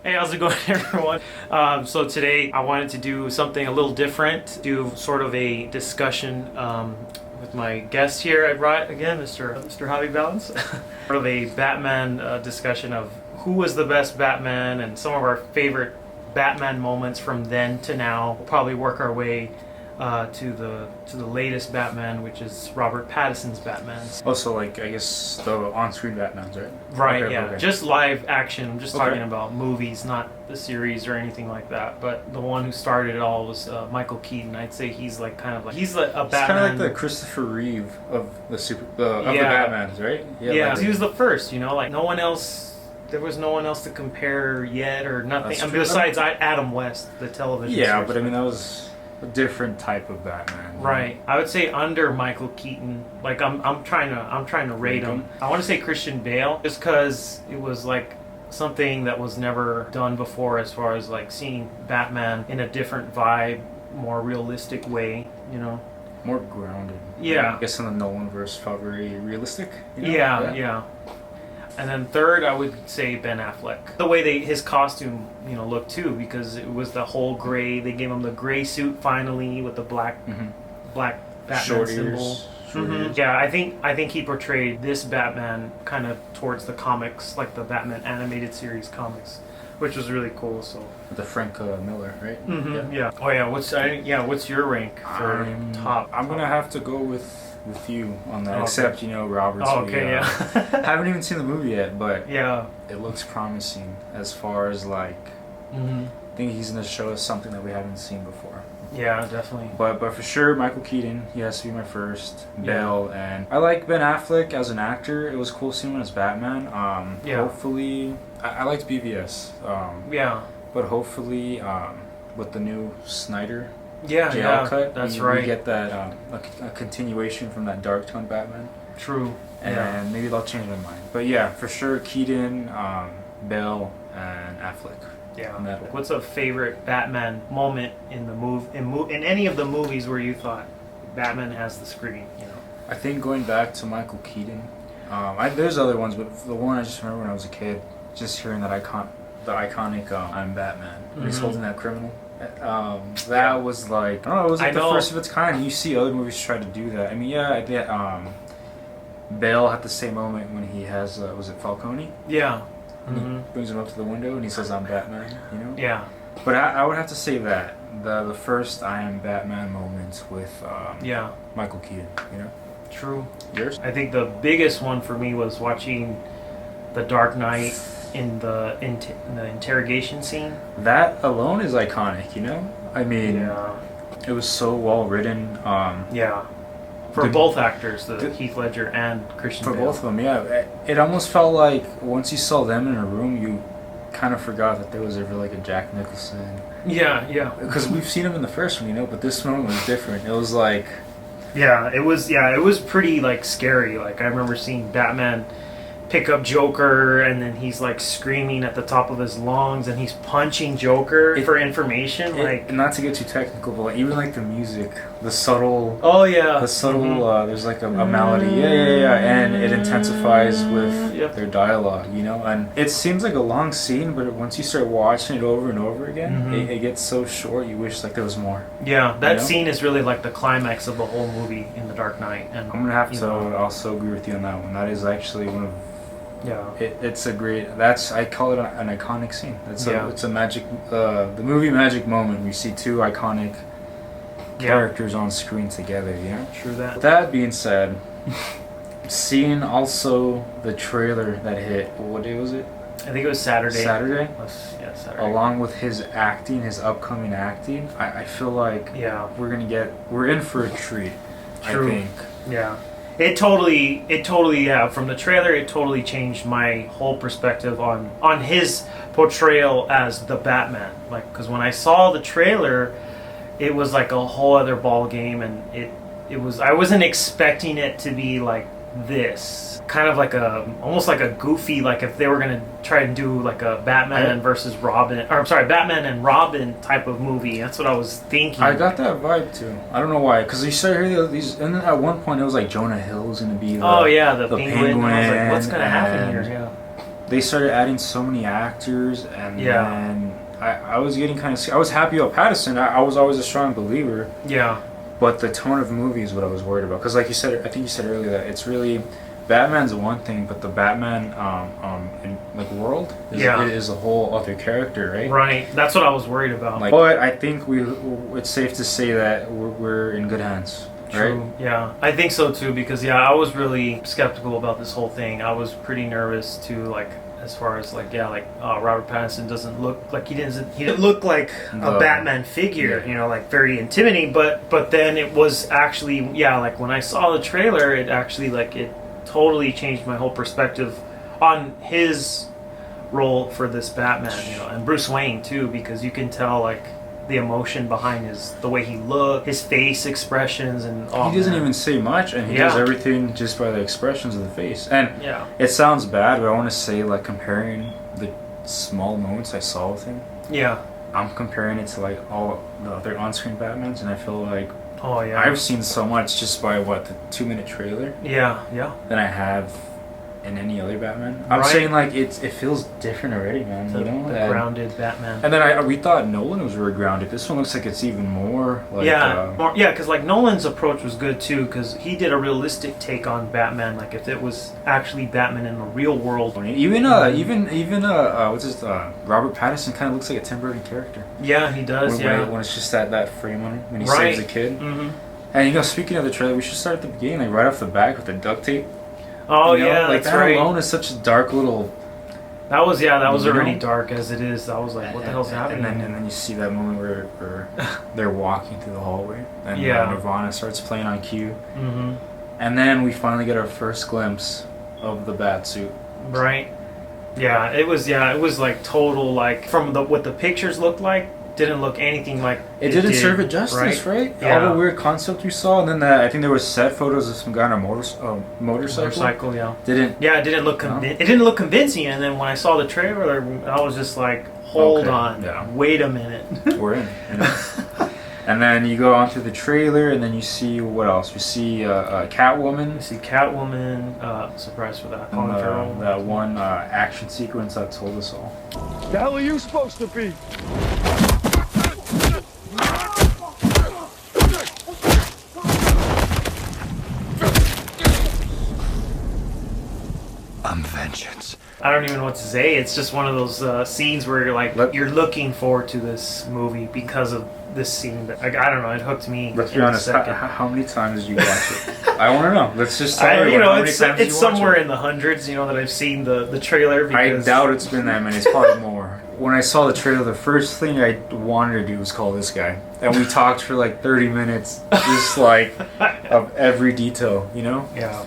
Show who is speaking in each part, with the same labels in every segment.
Speaker 1: Hey, how's it going, everyone? So today I wanted to do something a little different, do sort of a discussion with my guest here. I brought again, Mr. Javi Balance, sort of a Batman discussion of who was the best Batman and some of our favorite Batman moments from then to now. We'll probably work our way to the latest Batman, which is Robert Pattinson's Batman.
Speaker 2: Also, like, I guess the on-screen Batmans, right?
Speaker 1: Right,
Speaker 2: Okay,
Speaker 1: yeah.
Speaker 2: okay.
Speaker 1: Just live action. I'm just
Speaker 2: Okay.
Speaker 1: talking about movies, not the series or anything like that. But the one who started it all was Michael Keaton. I'd say he's like he's like a
Speaker 2: It's kind
Speaker 1: Batman.
Speaker 2: of like the Christopher Reeve of the of the
Speaker 1: Yeah.
Speaker 2: Batmans, right?
Speaker 1: yeah,
Speaker 2: like-
Speaker 1: he was the first. Like no one else. There was no one else to compare yet, or nothing.
Speaker 2: That's
Speaker 1: I mean,
Speaker 2: true.
Speaker 1: besides Adam West, the television.
Speaker 2: Yeah,
Speaker 1: series.
Speaker 2: but I mean, that was a different type of Batman.
Speaker 1: Right. I would say under Michael Keaton. Like I'm trying to rate him. I want to say Christian Bale, just because it was like something that was never done before, as far as like seeing Batman in a different vibe, more realistic way.
Speaker 2: More grounded.
Speaker 1: Yeah.
Speaker 2: I guess in the Nolan verse felt very realistic. you know?
Speaker 1: Yeah. And then third, I would say Ben Affleck. The way his costume, looked too, because it was the whole gray. They gave him the gray suit finally with the black
Speaker 2: Mhm.
Speaker 1: Batman
Speaker 2: Short
Speaker 1: symbol.
Speaker 2: ears. Short
Speaker 1: Mhm.
Speaker 2: ears.
Speaker 1: Yeah, I think he portrayed this Batman kind of towards the comics, like the Batman animated series comics, which was really cool. So.
Speaker 2: With the Frank Miller, right?
Speaker 1: Yeah. Oh yeah. What's your rank for top?
Speaker 2: I'm gonna have to go with you on that.
Speaker 1: Okay.
Speaker 2: Except Robert's.
Speaker 1: Oh, okay. Yeah.
Speaker 2: Haven't even seen the movie yet, but
Speaker 1: yeah.
Speaker 2: it looks promising as far as like.
Speaker 1: hmm
Speaker 2: I think he's gonna show us something that we haven't seen before.
Speaker 1: Yeah, definitely.
Speaker 2: But for sure, Michael Keaton, he has to be my first.
Speaker 1: Yeah.
Speaker 2: Bale, and I like Ben Affleck as an actor. It was cool seeing him as Batman.
Speaker 1: Yeah.
Speaker 2: Hopefully, I liked BVS.
Speaker 1: Yeah.
Speaker 2: But hopefully, with the new Snyder
Speaker 1: Yeah.
Speaker 2: jail
Speaker 1: Yeah.
Speaker 2: cut,
Speaker 1: That's
Speaker 2: we
Speaker 1: right.
Speaker 2: get that a continuation from that dark tone Batman,
Speaker 1: True.
Speaker 2: and
Speaker 1: Yeah.
Speaker 2: maybe they'll change their mind. But yeah, for sure, Keaton, Bale, and Affleck.
Speaker 1: Yeah.
Speaker 2: On that one.
Speaker 1: What's a favorite Batman moment in the in any of the movies where you thought Batman has the screen?
Speaker 2: I think going back to Michael Keaton, there's other ones, but the one I just remember when I was a kid, just hearing that iconic "I'm Batman," when he's
Speaker 1: Mhm.
Speaker 2: holding that criminal. That
Speaker 1: Yeah.
Speaker 2: was like, I don't know, it was like
Speaker 1: I
Speaker 2: the
Speaker 1: know.
Speaker 2: first of its kind. You see other movies try to do that. I mean, yeah, I did. Bale had the same moment when he has, was it Falcone?
Speaker 1: Yeah.
Speaker 2: And
Speaker 1: hmm
Speaker 2: he brings him up to the window and he says, "I'm Batman,"
Speaker 1: Yeah.
Speaker 2: But I would have to say that the first "I am Batman" moment with
Speaker 1: Yeah.
Speaker 2: Michael Keaton.
Speaker 1: True.
Speaker 2: Yours?
Speaker 1: I think the biggest one for me was watching The Dark Knight in the interrogation scene.
Speaker 2: That alone is iconic. I mean,
Speaker 1: Yeah.
Speaker 2: it was so well written.
Speaker 1: Yeah. For
Speaker 2: The-
Speaker 1: both actors, the
Speaker 2: the-
Speaker 1: Heath Ledger and Christian
Speaker 2: For
Speaker 1: Bale.
Speaker 2: both of them, yeah. It almost felt like once you saw them in a room, you kind of forgot that there was ever like a Jack Nicholson.
Speaker 1: Yeah. Yeah.
Speaker 2: Because we've seen him in the first one, but this one was different. It was like,
Speaker 1: Yeah, it was pretty like scary. Like I remember seeing Batman pick up Joker and then he's like screaming at the top of his lungs and he's punching Joker for information. Like
Speaker 2: and not to get too technical, but like, even like the music, the subtle,
Speaker 1: oh yeah.
Speaker 2: the there's like a melody, yeah, and it intensifies with
Speaker 1: Yep.
Speaker 2: their dialogue, and it seems like a long scene, but once you start watching it over and over again,
Speaker 1: Mhm.
Speaker 2: it gets so short. You wish like there was more.
Speaker 1: Yeah, that
Speaker 2: You know?
Speaker 1: scene is really like the climax of the whole movie in The Dark Knight. And
Speaker 2: I'm gonna have
Speaker 1: you
Speaker 2: to
Speaker 1: know,
Speaker 2: also agree with you on that one. That is actually one of
Speaker 1: yeah.
Speaker 2: it's a great. I call it an iconic scene.
Speaker 1: Yeah.
Speaker 2: It's a magic. The movie magic moment. We see two iconic characters on screen together.
Speaker 1: True that.
Speaker 2: That being said, seeing also the trailer that hit. What day was it?
Speaker 1: I think it was Saturday.
Speaker 2: Saturday.
Speaker 1: Yeah, Saturday.
Speaker 2: Along with his acting, his upcoming acting, I feel like
Speaker 1: Yeah.
Speaker 2: we're in for a treat.
Speaker 1: True.
Speaker 2: I think.
Speaker 1: Yeah. It totally, yeah, from the trailer, it totally changed my whole perspective on his portrayal as the Batman. Like, because when I saw the trailer, it was like a whole other ball game, and I wasn't expecting it to be like this. Kind of like almost like a goofy, like if they were gonna try and do like a Batman versus Robin, or I'm sorry, Batman and Robin type of movie. That's what I was thinking.
Speaker 2: I got that vibe too. I don't know why, because you started hearing these, and then at one point it was like Jonah Hill was gonna be the
Speaker 1: the
Speaker 2: the
Speaker 1: penguin. I was like, what's gonna happen
Speaker 2: and
Speaker 1: here? Yeah.
Speaker 2: they started adding so many actors, and
Speaker 1: Yeah.
Speaker 2: then I was getting kind of. I was happy about Pattinson. I was always a strong believer,
Speaker 1: Yeah.
Speaker 2: but the tone of the movie is what I was worried about. Because, like you said, I think you said earlier that it's really Batman's one thing, but the Batman in, like world is a whole other character, right?
Speaker 1: Right. That's what I was worried about.
Speaker 2: Like, but I think it's safe to say that we're in good hands.
Speaker 1: True.
Speaker 2: Right?
Speaker 1: Yeah, I think so too. Because I was really skeptical about this whole thing. I was pretty nervous too. Like as far as Robert Pattinson doesn't look like he didn't look like a Batman figure.
Speaker 2: Yeah.
Speaker 1: You know, like very intimidating. But then it was actually like when I saw the trailer, it actually it totally changed my whole perspective on his role for this Batman. You know, and Bruce Wayne too, because you can tell the emotion behind the way he looked, his face expressions, and
Speaker 2: he doesn't even say much, and he does everything just by the expressions of the face. And it sounds bad, but I want to say comparing the small moments I saw with him. Yeah, I'm comparing it to all the other on-screen Batmans, and I feel like I've seen so much just by the 2-minute trailer. Yeah, than I have in any other Batman. I'm saying it feels different already, man.
Speaker 1: The grounded Batman.
Speaker 2: And then we thought Nolan was very grounded. This one looks like it's even more
Speaker 1: because Nolan's approach was good too, because he did a realistic take on Batman. Like if it was actually Batman in the real world.
Speaker 2: Even what's his Robert Pattinson kind of looks like a Tim Burton character.
Speaker 1: Yeah, he does.
Speaker 2: When it's just that frame on it when he saves a kid. Mm-hmm. And speaking of the trailer, we should start at the beginning, right off the back with the duct tape.
Speaker 1: Oh that's
Speaker 2: that
Speaker 1: right.
Speaker 2: alone is such a dark little.
Speaker 1: That was already dark as it is. I was like, what the hell's happening?
Speaker 2: And then you see that moment where they're walking through the hallway, and Nirvana starts playing on cue, and then we finally get our first glimpse of the Batsuit. Right.
Speaker 1: Yeah, it was total from what the pictures looked like. Didn't look anything like
Speaker 2: it didn't serve it justice, right? Yeah. All the weird concept you saw, and then I think there was set photos of some guy on a motorcycle.
Speaker 1: It didn't look it didn't look convincing. And then when I saw the trailer, I was just like, hold on, wait a minute,
Speaker 2: we're in. And then you go on to the trailer, and then you see what else? You see Catwoman.
Speaker 1: You see Catwoman. Surprise for that.
Speaker 2: And, that one action sequence that told us all.
Speaker 3: The hell are you supposed to be? I'm vengeance.
Speaker 1: I don't even know what to say. It's just one of those scenes where you're looking forward to this movie because of this scene. I don't know. It hooked me.
Speaker 2: Let's be honest. How many times did you watch it? I want to know. Let's just tell
Speaker 1: it's somewhere in the hundreds. That I've seen the trailer. Because
Speaker 2: I doubt it's been that many. It's probably more. When I saw the trailer, the first thing I wanted to do was call this guy, and we talked for 30 minutes, just of every detail.
Speaker 1: Yeah.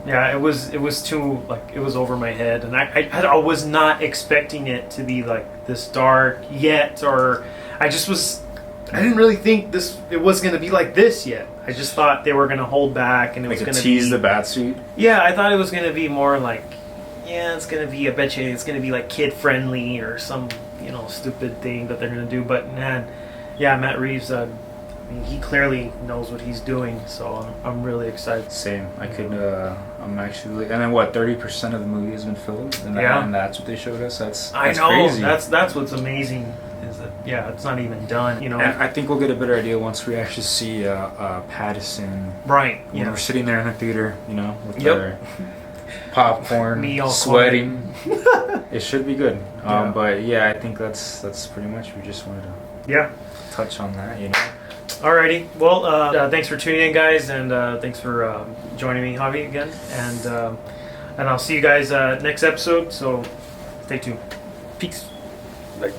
Speaker 1: Yeah, it was too it was over my head, and I was not expecting it to be this dark yet, or I didn't really think it was going to be like this yet. I just thought they were going to hold back, and it was going to
Speaker 2: tease the Batsuit.
Speaker 1: Yeah, I thought it was going to be more it's going to be, I bet you it's going to be kid friendly or some stupid thing that they're going to do. But man, Matt Reeves. He clearly knows what he's doing, so I'm really excited.
Speaker 2: Same. I'm actually, and then 30% of the movie has been filmed, and that's what they showed us. That's crazy.
Speaker 1: That's what's amazing is that it's not even done.
Speaker 2: And I think we'll get a better idea once we actually see Pattinson.
Speaker 1: Right.
Speaker 2: When we're sitting there in the theater, with our popcorn,
Speaker 1: me all
Speaker 2: sweating. It should be good. But I think that's pretty much. We just wanted to touch on that.
Speaker 1: Alrighty. Well, thanks for tuning in, guys, and thanks for joining me, Javi, again. And I'll see you guys next episode. So stay tuned. Peace. Bye.